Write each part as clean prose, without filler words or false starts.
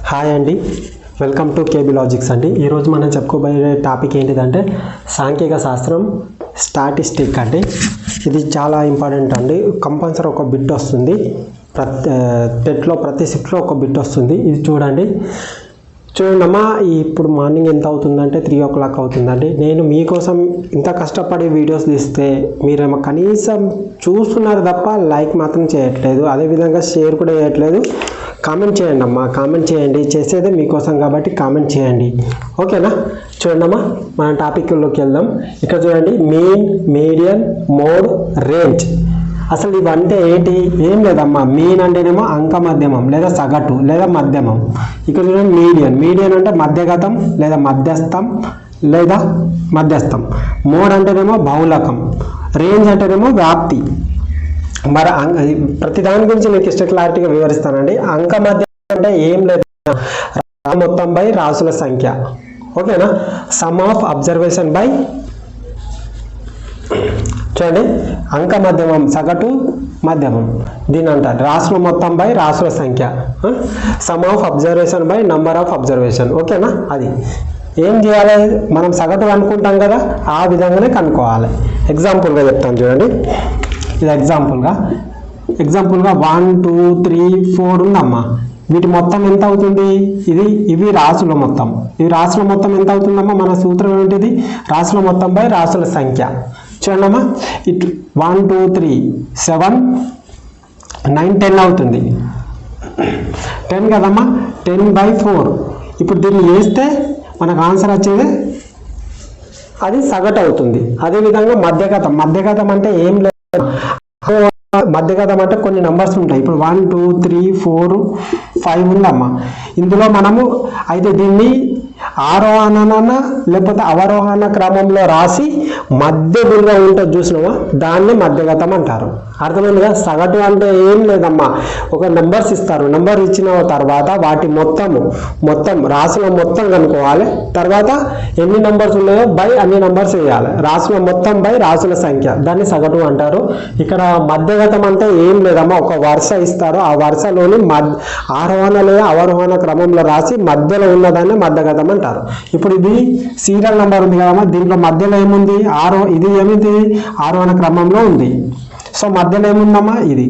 Hi అండి, welcome to KB logics అండి. ఈరోజు మనం చెప్పుకోబోయే టాపిక్ ఏంటిదంటే సాంఖ్యిక శాస్త్రం స్టాటిస్టిక్ అండి. ఇది చాలా ఇంపార్టెంట్ అండి. కంపల్సరీ ఒక బిట్ వస్తుంది, ప్రతి షిఫ్ట్లో ఒక బిట్ వస్తుంది. ఇది చూడండి అమ్మా. ఇప్పుడు మార్నింగ్ ఎంత అవుతుందంటే 3 o'clock అవుతుందండి. నేను మీకోసం ఇంత కష్టపడి వీడియోస్ తీస్తే మీరేమో కనీసం చూస్తున్నారు తప్ప లైక్ మాత్రం చేయట్లేదు, అదేవిధంగా షేర్ కూడా చేయట్లేదు. కామెంట్ చేయండి అమ్మా, కామెంట్ చేయండి. చేసేదే మీకోసం కాబట్టి కామెంట్ చేయండి, ఓకేనా? చూడండి అమ్మా, మన టాపిక్లోకి వెళ్దాం. ఇక్కడ చూడండి, మీన్, మీడియన్, మోడ్, రేంజ్. అసలు ఇవంటే ఏంటి? ఏం లేదమ్మా. మీన్ అంటేనేమో అంక మధ్యమం లేదా సగటు లేదా మధ్యమం. ఇక్కడ చూడండి మీడియన్ అంటే మధ్యగతం లేదా మధ్యస్థం లేదా మధ్యస్థం. మోడ్ అంటేనేమో బహుళకం. రేంజ్ అంటేనేమో వ్యాప్తి. మరి ప్రతి దాని గురించి మీకు ఇష్ట క్లారిటీగా వివరిస్తానండి. అంక మధ్యం అంటే ఏం లేదు, మొత్తం బై రాసుల సంఖ్య, ఓకేనా? సమ్ ఆఫ్ అబ్జర్వేషన్ బై, చూడండి, అంక మధ్యమం సగటు మధ్యమం దీని అంటారు. రాసుల మొత్తం బై రాసుల సంఖ్య, some of observation by number of observation, ఓకేనా? అది ఏం చేయాలి, మనం సగటు అనుకుంటాం కదా, ఆ విధంగానే కనుక్కోవాలి. ఎగ్జాంపుల్గా చెప్తాను చూడండి. ఇది ఎగ్జాంపుల్గా 1 2 3 4 ఉందమ్మా. వీటి మొత్తం ఎంత అవుతుంది? ఇవి రాసుల మొత్తం. ఇవి రాసుల మొత్తం ఎంత అవుతుందమ్మా? మన సూత్రం ఏంటిది? రాసుల మొత్తం బై రాసుల సంఖ్య. చూడమ్మా, ఇటు 1 2 3 7 9 10 అవుతుంది. 10 కదమ్మా, 10/4. ఇప్పుడు దీన్ని వేస్తే మనకు ఆన్సర్ వచ్చేది అది సగటు అవుతుంది. అదేవిధంగా మధ్యగతం అంటే ఏం లేదు, మధ్యగతం అంటే కొన్ని నంబర్స్ ఉంటాయి. ఇప్పుడు 1 2 3 4 5 ఉందమ్మా. ఇందులో మనము అయితే దీన్ని ఆరోహణ లేకపోతే అవరోహణ క్రమంలో రాసి మధ్య విలువ ఉంటుంది చూసినావా, దాన్ని మధ్యగతం అంటారు. అర్థమైందిగా? సగటు అంటే ఏం లేదమ్మా, ఒక నెంబర్స్ ఇస్తారు. నెంబర్ ఇచ్చిన తర్వాత వాటి మొత్తం రాసుల మొత్తం కనుక్కోవాలి. తర్వాత ఎన్ని నెంబర్స్ ఉన్నాయో బై అన్ని నెంబర్స్ వేయాలి. రాసుల మొత్తం బై రాసుల సంఖ్య, దాన్ని సగటు అంటారు. ఇక్కడ మధ్యగతం అంటే ఏం లేదమ్మా, ఒక వరుస ఇస్తారు. ఆ వరుసలోని ఆరోహణ లేదా అవరోహణ క్రమంలో రాసి మధ్యలో ఉన్నదాన్ని మధ్యగతం అంటారు. ఇప్పుడు ఇది సీరియల్ నెంబర్ ఉంది కదమ్మా, దీంట్లో మధ్యలో ఏముంది? ఇది ఏమిటి? ఆరోహణ క్రమంలో ఉంది. సో మధ్యలో ఏముందమ్మా? ఇది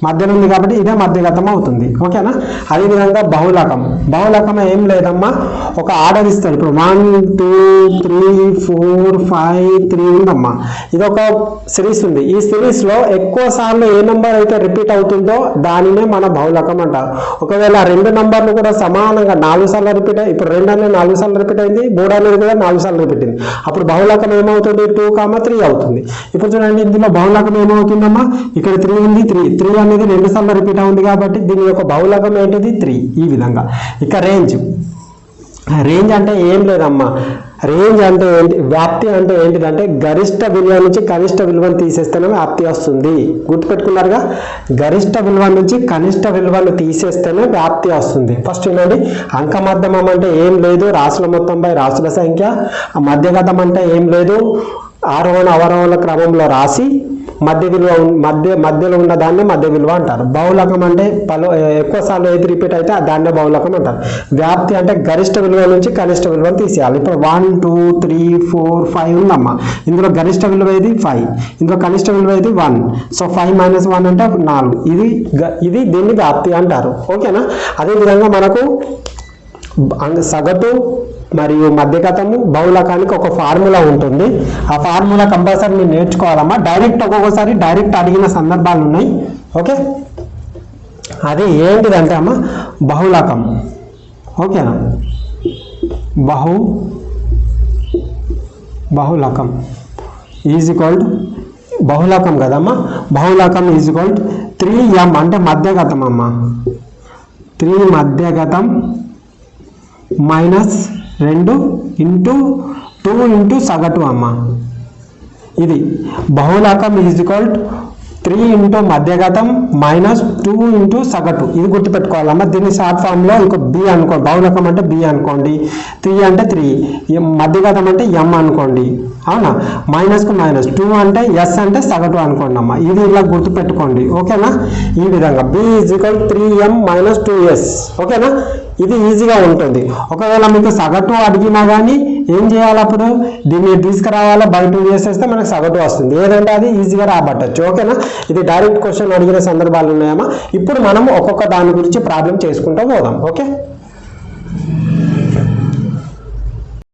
మధ్యలో ఉంది కాబట్టి ఇదే మధ్యగతం అవుతుంది, ఓకేనా? అదేవిధంగా బహుళకం ఏం లేదమ్మా, ఒక ఆర్డర్ ఇస్తాడు. ఇప్పుడు 1 2 3 4 5 3 ఉందమ్మా. ఇది ఒక సిరీస్ ఉంది. ఈ సిరీస్లో ఎక్కువ సార్లు ఏ నెంబర్ అయితే రిపీట్ అవుతుందో దానినే మన బహుళకం అంటారు. ఒకవేళ 2 నంబర్లు కూడా సమానంగా 4 సార్లు రిపీట్ అయ్యి, ఇప్పుడు 2 అనేది 4 సార్లు రిపీట్ అయింది, 3 అనేది కూడా 4 సార్లు రిపీట్ అయింది. అప్పుడు బహుళకం ఏమవుతుంది? 2, 3 అవుతుంది. ఇప్పుడు చూడండి, ఇందులో బహుళకం ఏమవుతుందమ్మా? ఇక్కడ 3 ఉంది. 3 అనేది 2 సార్లు రిపీట్ అవుతుంది కాబట్టి దీని యొక్క బహుళకం ఏంటిది? 3. ఈ విధంగా. ఇక రేంజ్ అంటే ఏం లేదమ్మా. రేంజ్ అంటే ఏంటి? వ్యాప్తి అంటే ఏంటిదంటే గరిష్ట విలువ నుంచి కనిష్ట విలువను తీసేస్తేనే వ్యాప్తి వస్తుంది. గుర్తుపెట్టుకున్నారుగా? గరిష్ట విలువ నుంచి కనిష్ట విలువను తీసేస్తేనే వ్యాప్తి వస్తుంది. ఫస్ట్ ఏంటండి, అంక మధ్యమం అంటే ఏం లేదు, రాసుల మొత్తం బై రాసుల సంఖ్య. మధ్యగతం అంటే ఏం లేదు, ఆరోహణ అవరోహణ క్రమంలో రాసి మధ్యలో ఉన్న దాన్ని మధ్య విలువ అంటారు. బహుళకం అంటే ఎక్కువ సార్లు ఏది రిపీట్ అయితే దాన్నే బహుళకం అంటారు. వ్యాప్తి అంటే గరిష్ట విలువ నుంచి కనిష్ట విలువను తీసేయాలి. ఇప్పుడు 1 2 3 4 5 ఉందమ్మా. ఇందులో గరిష్ట విలువ ఏది? 5. ఇందులో కనిష్ట విలువ ఏది? 1. సో 5 - 1 అంటే 4. ఇది దీన్ని వ్యాప్తి అంటారు, ఓకేనా? అదేవిధంగా మనకు సగటు మరియు మధ్యగతము బహుళకానికి ఒక ఫార్ములా ఉంటుంది. ఆ ఫార్ములా కంపల్సరీ మీరు నేర్చుకోవాలమ్మా. ఒక్కొక్కసారి డైరెక్ట్ అడిగిన సందర్భాలు ఉన్నాయి, ఓకే? అది ఏంటిదంటే అమ్మా, బహుళకం, ఓకేనా? బహుళకం ఈజ్ ఈక్వల్ టు బహుళకం కదమ్మా. బహుళకం ఈజ్ ఈక్వల్ టు 3m అంటే మధ్యగతం అమ్మా. 3 మధ్యగతం -2 × 2 × సగటు అమ్మ. ఇది బహుళకం ఈజ్ ఈక్వల్ టు 3 × మధ్యగతం -2 × సగటు. ఇది గుర్తుపెట్టుకోవాలమ్మా. దీన్ని షార్ట్ ఫామ్లో ఇంకో బి అనుకోండి. బహుళకం అంటే బి అనుకోండి, 3 అంటే 3, మధ్యగతం అంటే m అనుకోండి, అవునా, మైనస్కు మైనస్ 2 అంటే ఎస్ అంటే సగటు అనుకోండి అమ్మా, ఇది ఇలా గుర్తుపెట్టుకోండి ఓకేనా. ఈ విధంగా b = 3m - 2s ఓకేనా. ఇది ఈజీగా ఉంటుంది. ఒకవేళ మీకు సగటు అడిగినా కానీ ఏం చేయాలి, అప్పుడు దీన్ని తీసుకురావాలా, బై 2 చేసేస్తే మనకు సగటు వస్తుంది. ఏదంటే అది ఈజీగా రాబట్టచ్చు ఓకేనా. ఇది డైరెక్ట్ క్వశ్చన్ అడిగిన సందర్భాలు ఉన్నాయమ్మా. ఇప్పుడు మనం ఒక్కొక్క దాని గురించి ప్రాబ్లం చేసుకుంటూ పోదాం ఓకే.